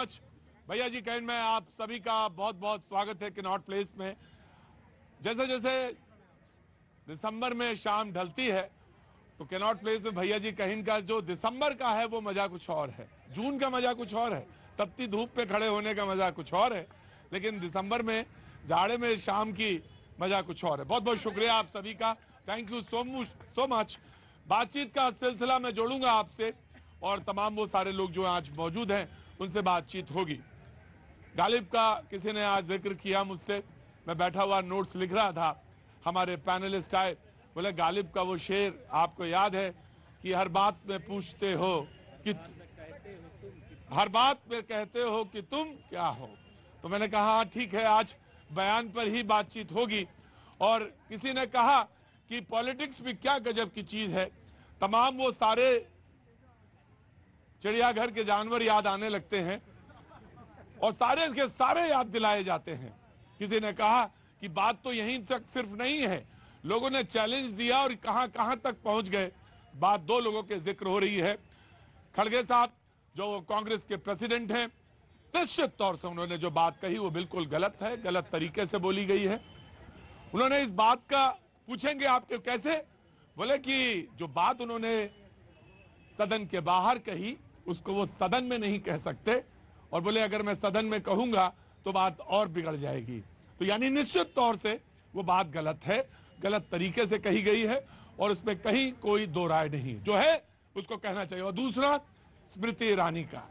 भैया जी कहीं मैं आप सभी का बहुत बहुत स्वागत है कनॉट प्लेस में। जैसे जैसे दिसंबर में शाम ढलती है तो कनॉट प्लेस में भैया जी कहीं का जो दिसंबर का है वो मजा कुछ और है, जून का मजा कुछ और है, तपती धूप पे खड़े होने का मजा कुछ और है, लेकिन दिसंबर में जाड़े में शाम की मजा कुछ और है। बहुत बहुत शुक्रिया आप सभी का, थैंक यू सो मच। बातचीत का सिलसिला मैं जोड़ूंगा आपसे और तमाम वो सारे लोग जो आज मौजूद हैं उनसे बातचीत होगी। गालिब का किसी ने आज जिक्र किया मुझसे, मैं बैठा हुआ नोट्स लिख रहा था, हमारे पैनलिस्ट आए, बोले गालिब का वो शेर आपको याद है कि हर बात में पूछते हो कि हर बात में कहते हो कि तुम क्या हो। तो मैंने कहा हाँ ठीक है, आज बयान पर ही बातचीत होगी। और किसी ने कहा कि पॉलिटिक्स भी क्या गजब की चीज है, तमाम वो सारे चिड़ियाघर के जानवर याद आने लगते हैं और सारे के सारे याद दिलाए जाते हैं। किसी ने कहा कि बात तो यहीं तक सिर्फ नहीं है, लोगों ने चैलेंज दिया और कहां कहां तक पहुंच गए। बात दो लोगों के जिक्र हो रही है। खड़गे साहब जो कांग्रेस के प्रेसिडेंट हैं, निश्चित तौर से उन्होंने जो बात कही वो बिल्कुल गलत है, गलत तरीके से बोली गई है। उन्होंने इस बात का पूछेंगे आपके कैसे, बोले कि जो बात उन्होंने सदन के बाहर कही उसको वो सदन में नहीं कह सकते, और बोले अगर मैं सदन में कहूंगा तो बात और बिगड़ जाएगी। तो यानी निश्चित तौर से वो बात गलत है, गलत तरीके से कही गई है और उसमें कहीं कोई दो राय नहीं, जो है उसको कहना चाहिए। और दूसरा, स्मृति ईरानी का,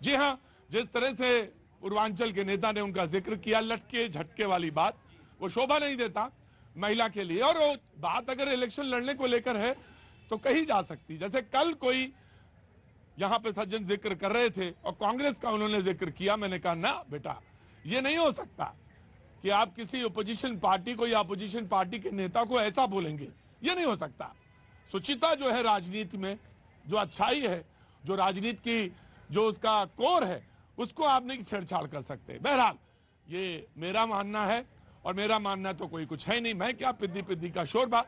जी हां, जिस तरह से पूर्वांचल के नेता ने उनका जिक्र किया, लटके झटके वाली बात, वो शोभा नहीं देता महिला के लिए। और वो बात अगर इलेक्शन लड़ने को लेकर है तो कही जा सकती, जैसे कल कोई यहां पे सज्जन जिक्र कर रहे थे और कांग्रेस का उन्होंने जिक्र किया, मैंने कहा ना बेटा, ये नहीं हो सकता कि आप किसी अपोजिशन पार्टी को या अपोजिशन पार्टी के नेता को ऐसा बोलेंगे, ये नहीं हो सकता। सुचिता जो है राजनीति में, जो अच्छाई है, जो राजनीति की जो उसका कोर है, उसको आप नहीं छेड़छाड़ कर सकते। बहरहाल ये मेरा मानना है और मेरा मानना तो कोई कुछ है नहीं, मैं क्या पिद्दी पिद्दी का शोरबा।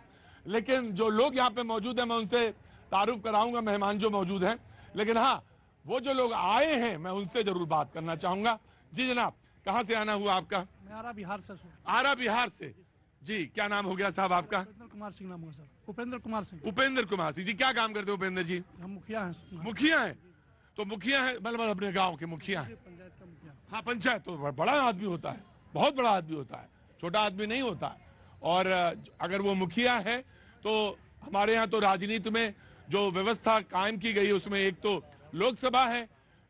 लेकिन जो लोग यहाँ पे मौजूद हैं मैं उनसे तारुफ कराऊंगा, मेहमान जो मौजूद हैं, लेकिन हाँ वो जो लोग आए हैं मैं उनसे जरूर बात करना चाहूंगा। जी जनाब, कहां से आना हुआ आपका? मैं आरा बिहार से। आरा बिहार से, जी क्या नाम हो गया साहब आपका? उपेंद्र कुमार सिंह नाम हुआ सर। उपेंद्र कुमार सिंह। उपेंद्र कुमार सिंह जी, क्या काम करते हो उपेंद्र जी? हम मुखिया हैं। मुखिया हैं? तो मुखिया है मतलब अपने गांव के मुखिया हैं? पंचायत का मुखिया। हाँ, पंचायत तो बड़ा आदमी होता है, बहुत बड़ा आदमी होता है, छोटा आदमी नहीं होता है। और अगर वो मुखिया है तो हमारे यहाँ तो राजनीति में जो व्यवस्था कायम की गई है उसमें एक तो लोकसभा है,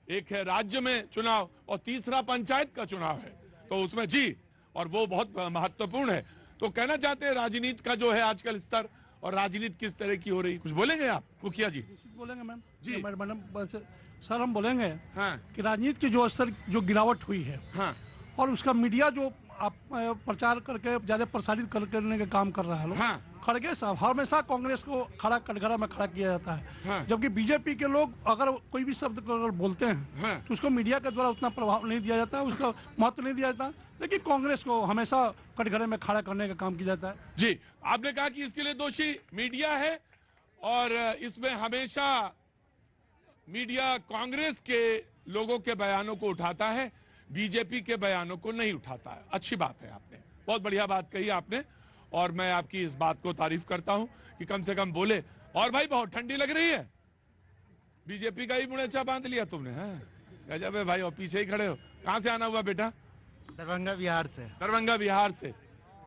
एक है राज्य में चुनाव और तीसरा पंचायत का चुनाव है, तो उसमें जी, और वो बहुत महत्वपूर्ण है। तो कहना चाहते हैं राजनीति का जो है आजकल स्तर और राजनीति किस तरह की हो रही, कुछ बोलेंगे आप मुखिया जी? बोलेंगे मैम जी। मैडम सर हम बोलेंगे हाँ कि राजनीति की जो स्तर जो गिरावट हुई है, हाँ, और उसका मीडिया जो आप प्रचार करके ज्यादा प्रसारित करने का काम कर रहा है लोग। हाँ। खड़गे साहब हमेशा कांग्रेस को खड़ा कटघरा में खड़ा किया जाता है, हाँ। जबकि बीजेपी के लोग अगर कोई भी शब्द अगर बोलते हैं हाँ। तो उसको मीडिया के द्वारा उतना प्रभाव नहीं दिया जाता, उसका महत्व नहीं दिया जाता, लेकिन कांग्रेस को हमेशा कटघरे में खड़ा करने का काम किया जाता है। जी, आपने कहा कि इसके लिए दोषी मीडिया है और इसमें हमेशा मीडिया कांग्रेस के लोगों के बयानों को उठाता है, बीजेपी के बयानों को नहीं उठाता है। अच्छी बात है, आपने बहुत बढ़िया बात कही आपने, और मैं आपकी इस बात को तारीफ करता हूं कि कम से कम बोले। और भाई बहुत ठंडी लग रही है, बीजेपी का ही मुड़ेचा बांध लिया तुमने, हाँ गजब है भाई, और पीछे ही खड़े हो। कहां से आना हुआ बेटा? दरभंगा बिहार से। दरभंगा बिहार से।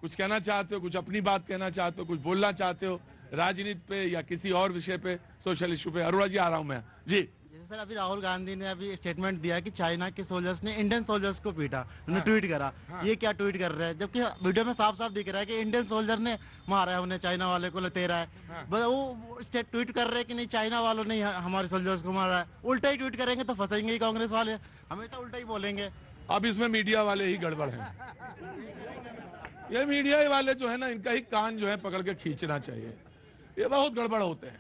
कुछ कहना चाहते हो, कुछ अपनी बात कहना चाहते हो, कुछ बोलना चाहते हो राजनीति पे या किसी और विषय पे, सोशल इशू पे? अरोड़ा जी आ रहा हूं मैं जी। जैसे सर अभी राहुल गांधी ने अभी स्टेटमेंट दिया कि चाइना के सोल्जर्स ने इंडियन सोल्जर्स को पीटा, उन्होंने हाँ। ट्वीट करा। हाँ। ये क्या ट्वीट कर रहे हैं, जबकि वीडियो में साफ साफ दिख रहा है कि इंडियन सोल्जर ने मारा है उन्हें, चाइना वाले को लतेरा है। हाँ। बस वो ट्वीट कर रहे हैं कि नहीं चाइना वालों ने हमारे सोल्जर्स को मारा है। उल्टा ही ट्वीट करेंगे तो फंसेंगे ही कांग्रेस वाले, हमेशा उल्टा ही बोलेंगे। अब इसमें मीडिया वाले ही गड़बड़ हैं। ये मीडिया वाले जो है ना, इनका ही कान जो है पकड़ के खींचना चाहिए, ये बहुत गड़बड़ होते हैं।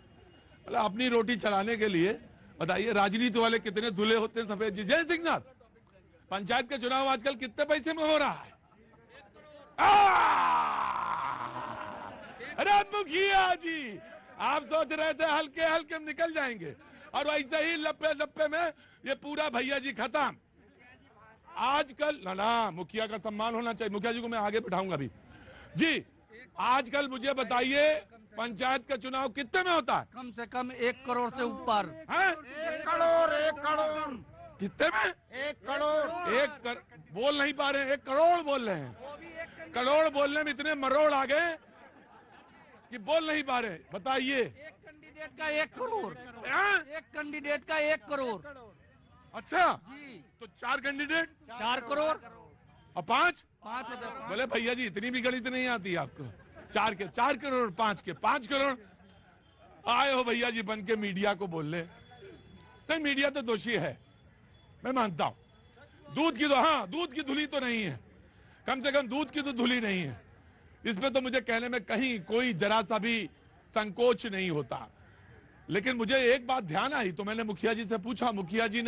मतलब अपनी रोटी चलाने के लिए बताइए, राजनीति वाले कितने धुले होते हैं सफेद जी। जय सिंह नाथ, पंचायत का चुनाव आजकल कितने पैसे में हो रहा है? अरे मुखिया जी, आप सोच रहे थे हल्के हल्के में निकल जाएंगे, और वैसे ही लप्पे लप्पे में ये पूरा भैया जी खत्म। आजकल ना मुखिया का सम्मान होना चाहिए। मुखिया जी को मैं आगे बैठाऊंगा अभी जी। आजकल मुझे बताइए पंचायत का चुनाव कितने में होता है? कम से कम 1 करोड़ से ऊपर। हैं? 1 करोड़ कितने में? 1 करोड़। बोल नहीं पा रहे हैं, 1 करोड़ बोल रहे हैं। करोड़ बोलने में इतने मरोड़ आ गए कि बोल नहीं पा रहे। बताइए। एक कैंडिडेट का 1 करोड़। हैं? एक कैंडिडेट का 1 करोड़। अच्छा जी। तो 4 कैंडिडेट 4 करोड़ और 5 5,000। बोले भैया जी इतनी भी गणित नहीं आती आपको। 4 के 4 करोड़, 5 के 5 करोड़। आए हो भैया जी बन के मीडिया को बोल ले। नहीं, मीडिया तो दोषी है, मैं मानता हूं। दूध की तो दूध की धुली तो नहीं है, कम से कम दूध की तो धुली नहीं है। इसमें तो मुझे कहने में कहीं कोई जरा सा भी संकोच नहीं होता। लेकिन मुझे एक बात ध्यान आई तो मैंने मुखिया जी से पूछा। मुखिया जी ने